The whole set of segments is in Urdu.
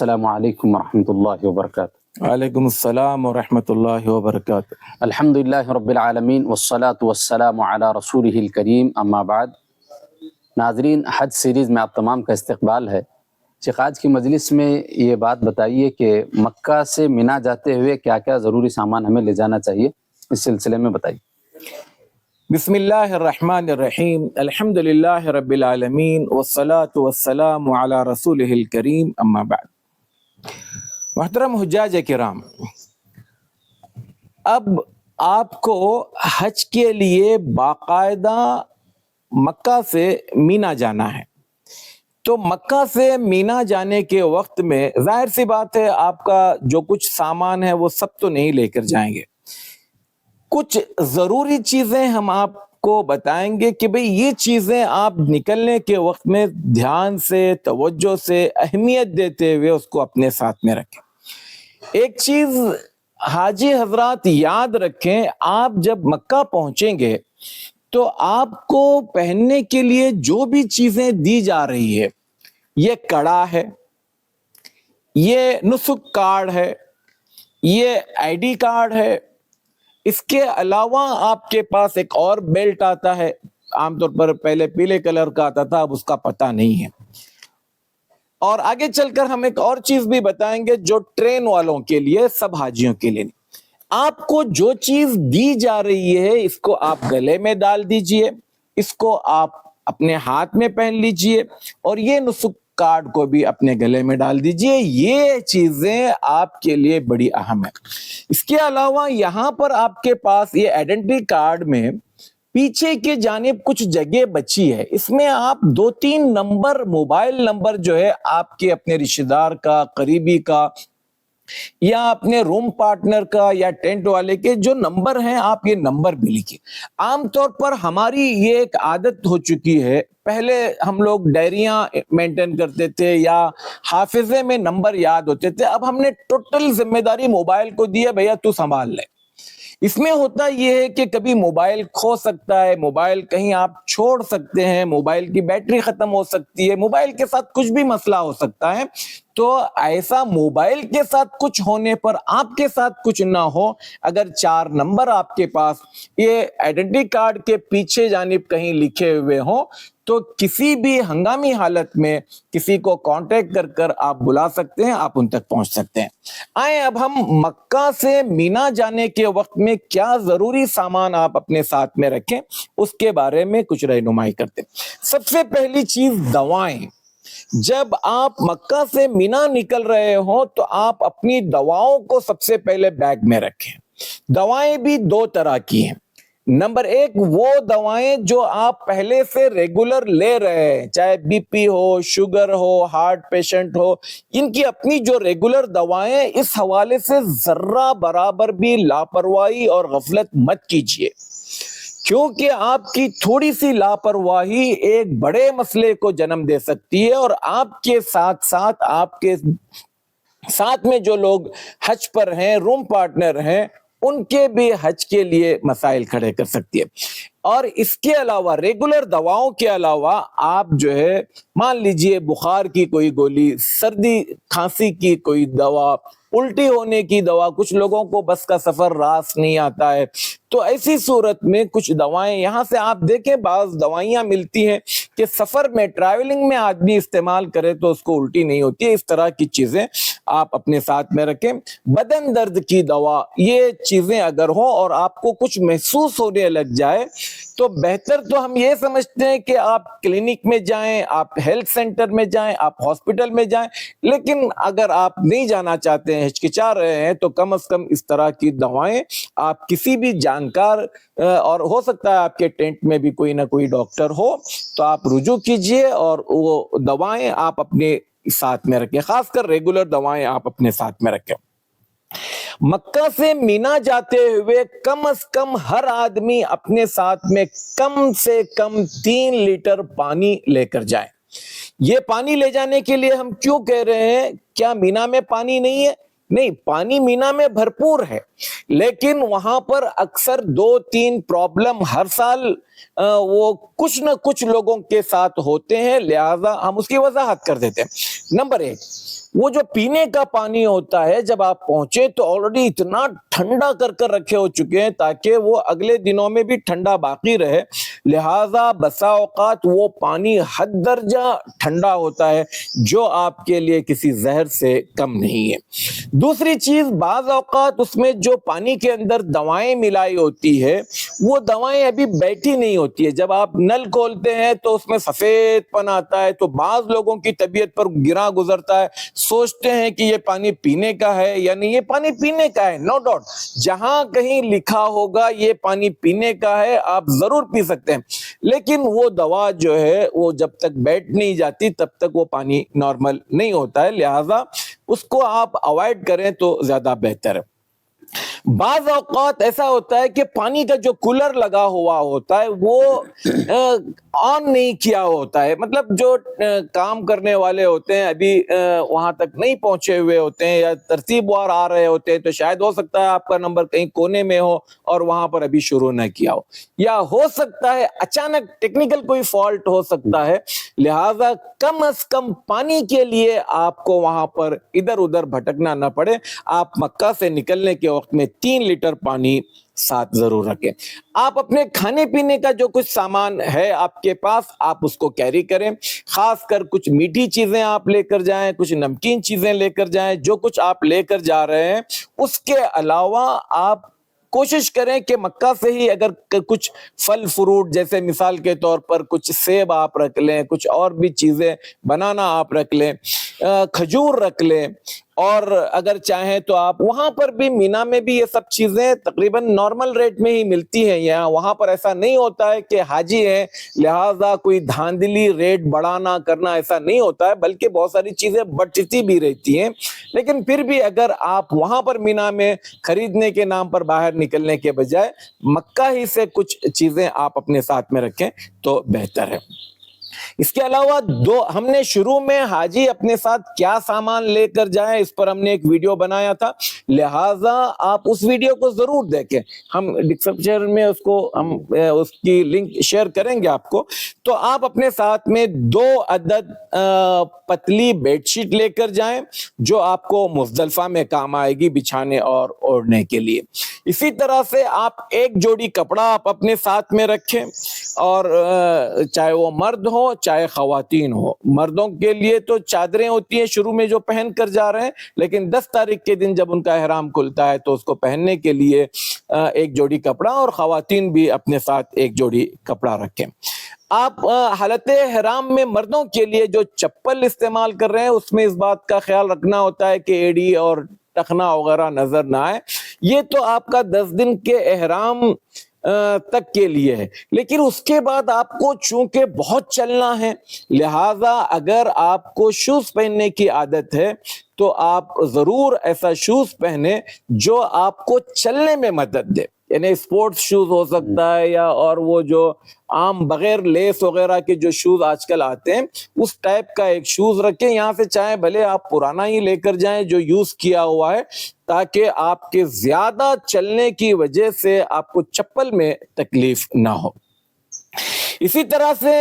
السلام علیکم ورحمۃ اللہ وبرکاتہ۔ وعلیکم السلام ورحمۃ اللہ وبرکاتہ۔ الحمد للہ رب العالمین والصلاة والسلام علی رسولہ الکریم، اما بعد۔ ناظرین، حج سیریز میں آپ تمام کا استقبال ہے۔ شیخ، آج کی مجلس میں یہ بات بتائیے کہ مکہ سے مینا جاتے ہوئے کیا کیا ضروری سامان ہمیں لے جانا چاہیے، اس سلسلے میں بتائیے۔ بسم اللہ الرحمن الرحیم، الحمد للہ رب العالمین والصلاة والسلام علی رسولہ الکریم، اما بعد۔ محترم حجاج کرام، اب آپ کو حج کے لیے باقاعدہ مکہ سے مینا جانا ہے، تو مکہ سے مینا جانے کے وقت میں ظاہر سی بات ہے آپ کا جو کچھ سامان ہے وہ سب تو نہیں لے کر جائیں گے۔ کچھ ضروری چیزیں ہم آپ کو بتائیں گے کہ بھئی یہ چیزیں آپ نکلنے کے وقت میں دھیان سے، توجہ سے، اہمیت دیتے ہوئے اس کو اپنے ساتھ میں رکھیں۔ ایک چیز حاجی حضرات یاد رکھیں، آپ جب مکہ پہنچیں گے تو آپ کو پہننے کے لیے جو بھی چیزیں دی جا رہی ہے، یہ کڑا ہے، یہ نسک کارڈ ہے، یہ آئی ڈی کارڈ ہے، اس کے علاوہ آپ کے پاس ایک اور بیلٹ آتا ہے، عام طور پر پہلے پیلے کلر کا آتا تھا، اب اس کا پتہ نہیں ہے۔ اور آگے چل کر ہم ایک اور چیز بھی بتائیں گے جو ٹرین والوں کے لیے، سب حاجیوں کے لیے نہیں۔ آپ کو جو چیز دی جا رہی ہے اس کو آپ گلے میں ڈال دیجئے، اس کو آپ اپنے ہاتھ میں پہن لیجئے، اور یہ نسک کارڈ کو بھی اپنے گلے میں ڈال دیجئے۔ یہ چیزیں آپ کے لیے بڑی اہم ہیں۔ اس کے علاوہ یہاں پر آپ کے پاس یہ آئیڈینٹی کارڈ میں پیچھے کے جانب کچھ جگہ بچی ہے، اس میں آپ 2-3 نمبر، موبائل نمبر جو ہے آپ کے اپنے رشتہ دار کا، قریبی کا، یا اپنے روم پارٹنر کا، یا ٹینٹ والے کے جو نمبر ہیں، آپ یہ نمبر بھی لکھیں۔ عام طور پر ہماری یہ ایک عادت ہو چکی ہے، پہلے ہم لوگ ڈائریاں مینٹین کرتے تھے یا حافظے میں نمبر یاد ہوتے تھے، اب ہم نے ٹوٹل ذمہ داری موبائل کو دی ہے، بھیا تو سنبھال لے۔ اس میں ہوتا یہ ہے کہ کبھی موبائل کھو سکتا ہے، موبائل کہیں آپ چھوڑ سکتے ہیں، موبائل کی بیٹری ختم ہو سکتی ہے، موبائل کے ساتھ کچھ بھی مسئلہ ہو سکتا ہے۔ تو ایسا موبائل کے ساتھ کچھ ہونے پر آپ کے ساتھ کچھ نہ ہو، اگر 4 نمبر آپ کے پاس یہ آئیڈینٹی کارڈ کے پیچھے جانب کہیں لکھے ہوئے ہوں تو کسی بھی ہنگامی حالت میں کسی کو کانٹیکٹ کر کر آپ بلا سکتے ہیں، آپ ان تک پہنچ سکتے ہیں۔ آئیں اب ہم مکہ سے مینا جانے کے وقت میں کیا ضروری سامان آپ اپنے ساتھ میں رکھیں اس کے بارے میں کچھ رہنمائی کرتے ہیں۔ سب سے پہلی چیز دوائیں۔ جب آپ مکہ سے مینا نکل رہے ہوں تو آپ اپنی دواؤں کو سب سے پہلے بیگ میں رکھیں۔ دوائیں بھی 2 طرح کی ہیں۔ نمبر 1 وہ دوائیں جو آپ پہلے سے ریگولر لے رہے ہیں، چاہے بی پی ہو، شوگر ہو، ہارٹ پیشنٹ ہو، ان کی اپنی جو ریگولر دوائیں، اس حوالے سے ذرہ برابر بھی لاپرواہی اور غفلت مت کیجیے، کیونکہ آپ کی تھوڑی سی لاپرواہی ایک بڑے مسئلے کو جنم دے سکتی ہے، اور آپ کے ساتھ ساتھ آپ کے ساتھ میں جو لوگ حج پر ہیں، روم پارٹنر ہیں، ان کے بھی حج کے لیے مسائل کھڑے کر سکتی ہے۔ اور اس کے علاوہ ریگولر دواؤں کے علاوہ آپ جو ہے مان لیجئے بخار کی کوئی گولی، سردی کھانسی کی کوئی دوا، الٹی ہونے کی دوا، کچھ لوگوں کو بس کا سفر راس نہیں آتا ہے، تو ایسی صورت میں کچھ دوائیں یہاں سے آپ دیکھیں، بعض دوائیاں ملتی ہیں کہ سفر میں، ٹریولنگ میں آدمی استعمال کرے تو اس کو الٹی نہیں ہوتی ہے۔ اس طرح کی چیزیں آپ اپنے ساتھ میں رکھیں۔ بدن درد کی دوا، یہ چیزیں اگر ہوں اور آپ کو کچھ محسوس ہونے لگ جائے تو بہتر تو ہم یہ سمجھتے ہیں کہ آپ کلینک میں جائیں، آپ ہیلتھ سینٹر میں جائیں، آپ ہاسپٹل میں جائیں، لیکن اگر آپ نہیں جانا چاہتے ہیں، ہچکچا رہے ہیں، تو کم از کم اس طرح کی دوائیں آپ کسی بھی جانکار، اور ہو سکتا ہے آپ کے ٹینٹ میں بھی کوئی نہ کوئی ڈاکٹر ہو، تو آپ رجوع کیجئے اور وہ دوائیں آپ اپنے ساتھ میں رکھیں، خاص کر ریگولر دوائیں آپ اپنے ساتھ میں رکھیں۔ مکہ سے مینا جاتے ہوئے کم از کم ہر آدمی اپنے ساتھ میں کم سے کم 3 لیٹر پانی لے کر جائیں۔ یہ پانی لے جانے کے لیے ہم کیوں کہہ رہے ہیں؟ کیا مینا میں پانی نہیں ہے؟ نہیں، پانی مینا میں بھرپور ہے، لیکن وہاں پر اکثر 2-3 پرابلم ہر سال وہ کچھ نہ کچھ لوگوں کے ساتھ ہوتے ہیں، لہذا ہم اس کی وضاحت کر دیتے ہیں۔ نمبر 1، وہ جو پینے کا پانی ہوتا ہے جب آپ پہنچے تو آلریڈی اتنا ٹھنڈا کر رکھے ہو چکے ہیں تاکہ وہ اگلے دنوں میں بھی ٹھنڈا باقی رہے، لہذا بسا اوقات وہ پانی حد درجہ ٹھنڈا ہوتا ہے جو آپ کے لیے کسی زہر سے کم نہیں ہے۔ دوسری چیز، بعض اوقات اس میں جو پانی کے اندر دوائیں ملائی ہوتی ہے وہ دوائیں ابھی بیٹھی نہیں ہوتی ہے، جب آپ نل کھولتے ہیں تو اس میں سفید پن آتا ہے، تو بعض لوگوں کی طبیعت پر گرا گزرتا ہے، سوچتے ہیں کہ یہ پانی پینے کا ہے یا نہیں۔ یہ پانی پینے کا ہے، نو ڈاؤٹ، جہاں کہیں لکھا ہوگا یہ پانی پینے کا ہے آپ ضرور پی سکتے ہیں، لیکن وہ دوا جو ہے وہ جب تک بیٹھ نہیں جاتی تب تک وہ پانی نارمل نہیں ہوتا ہے، لہذا اس کو آپ اوائڈ کریں تو زیادہ بہتر ہے۔ بعض اوقات ایسا ہوتا ہے کہ پانی کا جو کولر لگا ہوا ہوتا ہے وہ آن نہیں کیا ہوتا ہے، مطلب جو کام کرنے والے ہوتے ہیں ابھی وہاں تک نہیں پہنچے ہوئے ہوتے ہیں یا ترتیب وار آ رہے ہوتے ہیں، تو شاید ہو سکتا ہے آپ کا نمبر کہیں کونے میں ہو اور وہاں پر ابھی شروع نہ کیا ہو، یا ہو سکتا ہے اچانک ٹیکنیکل کوئی فالٹ ہو سکتا ہے، لہذا کم از کم پانی کے لیے آپ کو وہاں پر ادھر ادھر بھٹکنا نہ پڑے۔ آپ مکہ سے نکلنے کے وقت میں 3 لیٹر پانی ساتھ ضرور رکھیں۔ آپ اپنے کھانے پینے کا جو کچھ سامان ہے آپ کے پاس آپ اس کو کیری کریں، خاص کر کچھ میٹھی چیزیں آپ لے کر جائیں، کچھ نمکین چیزیں لے کر جائیں، جو کچھ آپ لے کر جا رہے ہیں اس کے علاوہ آپ کوشش کریں کہ مکہ سے ہی اگر کچھ پھل فروٹ جیسے مثال کے طور پر کچھ سیب آپ رکھ لیں، کچھ اور بھی چیزیں، بنانا آپ رکھ لیں، کھجور رکھ لیں، اور اگر چاہیں تو آپ وہاں پر بھی مینا میں بھی یہ سب چیزیں تقریباً نارمل ریٹ میں ہی ملتی ہیں، یا وہاں پر ایسا نہیں ہوتا ہے کہ حاجی ہے لہذا کوئی دھاندلی ریٹ بڑھانا کرنا، ایسا نہیں ہوتا ہے، بلکہ بہت ساری چیزیں بڑھتی بھی رہتی ہیں، لیکن پھر بھی اگر آپ وہاں پر مینا میں خریدنے کے نام پر باہر نکلنے کے بجائے مکہ ہی سے کچھ چیزیں آپ اپنے ساتھ میں رکھیں تو بہتر ہے۔ اس کے علاوہ ہم نے شروع میں حاجی اپنے ساتھ کیا سامان لے کر جائیں اس پر ہم نے ایک ویڈیو بنایا تھا، لہٰذا آپ اس ویڈیو کو ضرور دیکھیں، ہم ڈسکرپشن میں اس کی لنک شیئر کریں گے آپ کو۔ تو آپ اپنے ساتھ میں 2 عدد پتلی بیڈ شیٹ لے کر جائیں جو آپ کو مزدلفہ میں کام آئے گی بچھانے اور اوڑھنے کے لیے۔ اسی طرح سے آپ ایک جوڑی کپڑا آپ اپنے ساتھ میں رکھیں، اور چاہے وہ مرد ہو چاہے خواتین ہو، مردوں کے لیے تو چادریں ہوتی ہیں شروع میں جو پہن کر جا رہے ہیں، لیکن 10 تاریخ کے دن جب ان کا احرام کھلتا ہے تو اس کو پہننے کے لیے ایک جوڑی کپڑا، اور خواتین بھی اپنے ساتھ ایک جوڑی کپڑا رکھیں۔ آپ حالت احرام میں مردوں کے لیے جو چپل استعمال کر رہے ہیں اس میں اس بات کا خیال رکھنا ہوتا ہے کہ ایڑی اور ٹخنا وغیرہ نظر نہ آئے، یہ تو آپ کا 10 دن کے احرام تک کے لیے ہے، لیکن اس کے بعد آپ کو چونکہ بہت چلنا ہے، لہذا اگر آپ کو شوز پہننے کی عادت ہے تو آپ ضرور ایسا شوز پہنے جو آپ کو چلنے میں مدد دے، یعنی سپورٹس شوز ہو سکتا ہے، یا اور وہ جو عام بغیر لیس وغیرہ کے جو شوز آج کل آتے ہیں اس ٹائپ کا ایک شوز رکھیں، یہاں سے چاہے بھلے آپ پرانا ہی لے کر جائیں جو یوز کیا ہوا ہے، تاکہ آپ کے زیادہ چلنے کی وجہ سے آپ کو چپل میں تکلیف نہ ہو۔ اسی طرح سے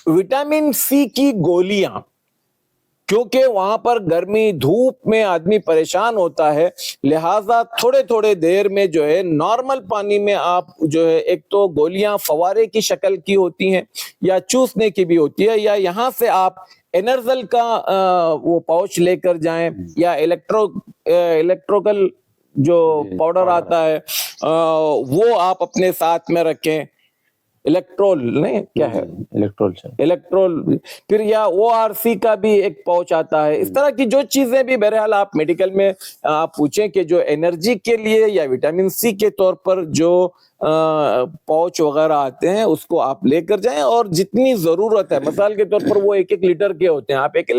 وٹامن سی کی گولیاں، کیونکہ وہاں پر گرمی دھوپ میں آدمی پریشان ہوتا ہے، لہٰذا تھوڑے تھوڑے دیر میں جو ہے نارمل پانی میں آپ جو ہے ایک تو گولیاں فوارے کی شکل کی ہوتی ہیں یا چوسنے کی بھی ہوتی ہے، یا یہاں سے آپ انرزل کا وہ پاؤچ لے کر جائیں، یا الیکٹروکل جو پاؤڈر آتا ہے وہ آپ اپنے ساتھ میں رکھیں، الیکٹرول نہیں کیا ہے الیکٹرول، پھر یا ORC کا بھی ایک پاؤچ آتا ہے، اس طرح کی جو چیزیں بھی بہرحال آپ میڈیکل میں آپ پوچھیں کہ جو انرجی کے لیے یا وٹامن سی کے طور پر جو پاؤچ وغیرہ آتے ہیں اس کو آپ لے کر جائیں، اور جتنی ضرورت ہے، مثال کے طور پر وہ 1 لیٹر کے ہوتے ہیں، آپ 1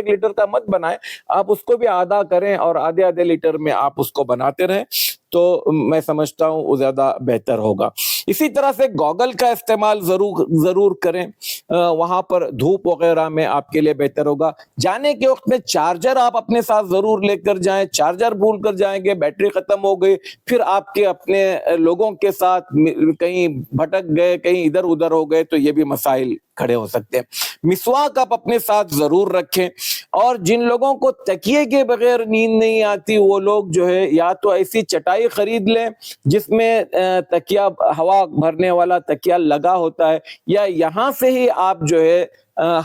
لیٹر کا مت بنائیں، آپ اس کو بھی آدھا کریں اور آدھے لیٹر میں آپ اس کو بناتے رہیں تو میں سمجھتا ہوں وہ زیادہ بہتر ہوگا۔ اسی طرح سے گوگل کا استعمال ضرور کریں، وہاں پر دھوپ وغیرہ میں آپ کے لیے بہتر ہوگا۔ جانے کے وقت میں چارجر آپ اپنے ساتھ ضرور لے کر جائیں، چارجر بھول کر جائیں گے، بیٹری ختم ہو گئی، پھر آپ کے اپنے لوگوں کے ساتھ کہیں بھٹک گئے، کہیں ادھر ادھر ہو گئے تو یہ بھی مسائل کھڑے ہو سکتے ہیں۔ مسواک آپ اپنے ساتھ ضرور رکھیں، اور جن لوگوں کو تکیے کے بغیر نیند نہیں آتی وہ لوگ جو ہے یا تو ایسی چٹائی خرید لیں جس میں تکیہ ہوا بھرنے والا تکیہ لگا ہوتا ہے، یا یہاں سے ہی آپ جو ہے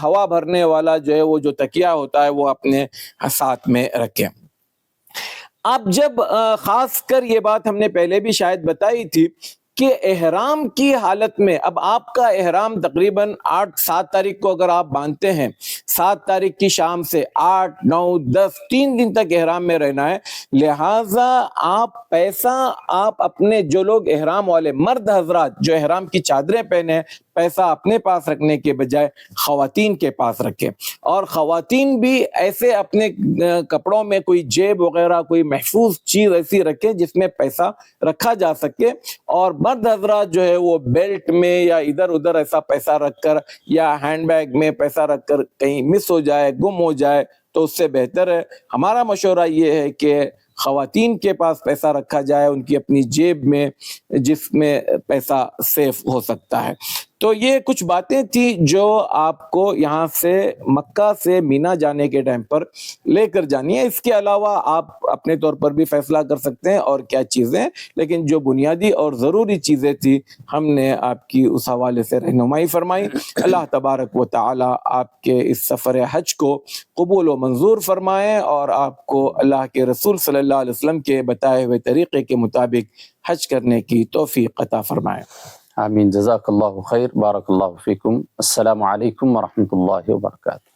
ہوا بھرنے والا جو ہے وہ جو تکیہ ہوتا ہے وہ اپنے ساتھ میں رکھیں۔ آپ جب خاص کر یہ بات ہم نے پہلے بھی شاید بتائی تھی کہ احرام کی حالت میں، اب آپ کا احرام تقریباً 7 تاریخ کو اگر آپ باندھتے ہیں، 7 تاریخ کی شام سے 8، 9، 10 3 دن تک احرام میں رہنا ہے، لہٰذا آپ پیسہ آپ اپنے جو لوگ احرام والے مرد حضرات جو احرام کی چادریں پہنے ہیں، پیسہ اپنے پاس رکھنے کے بجائے خواتین کے پاس رکھیں، اور خواتین بھی ایسے اپنے کپڑوں میں کوئی جیب وغیرہ کوئی محفوظ چیز ایسی رکھیں جس میں پیسہ رکھا جا سکے، اور مرد حضرات جو ہے وہ بیلٹ میں یا ادھر ادھر ایسا پیسہ رکھ کر یا ہینڈ بیگ میں پیسہ رکھ کر کہیں مس ہو جائے گم ہو جائے تو اس سے بہتر ہے، ہمارا مشورہ یہ ہے کہ خواتین کے پاس پیسہ رکھا جائے ان کی اپنی جیب میں جس میں پیسہ سیف ہو سکتا ہے۔ تو یہ کچھ باتیں تھی جو آپ کو یہاں سے مکہ سے مینا جانے کے ٹائم پر لے کر جانی ہے۔ اس کے علاوہ آپ اپنے طور پر بھی فیصلہ کر سکتے ہیں اور کیا چیزیں، لیکن جو بنیادی اور ضروری چیزیں تھی ہم نے آپ کی اس حوالے سے رہنمائی فرمائی۔ اللہ تبارک و تعالی آپ کے اس سفر حج کو قبول و منظور فرمائے، اور آپ کو اللہ کے رسول صلی اللہ علیہ وسلم کے بتائے ہوئے طریقے کے مطابق حج کرنے کی توفیق عطا فرمائے۔ آمین، جزاک اللہ خیر، بارک اللہ فیکم، السلام علیکم ورحمۃ اللہ وبرکاتہ۔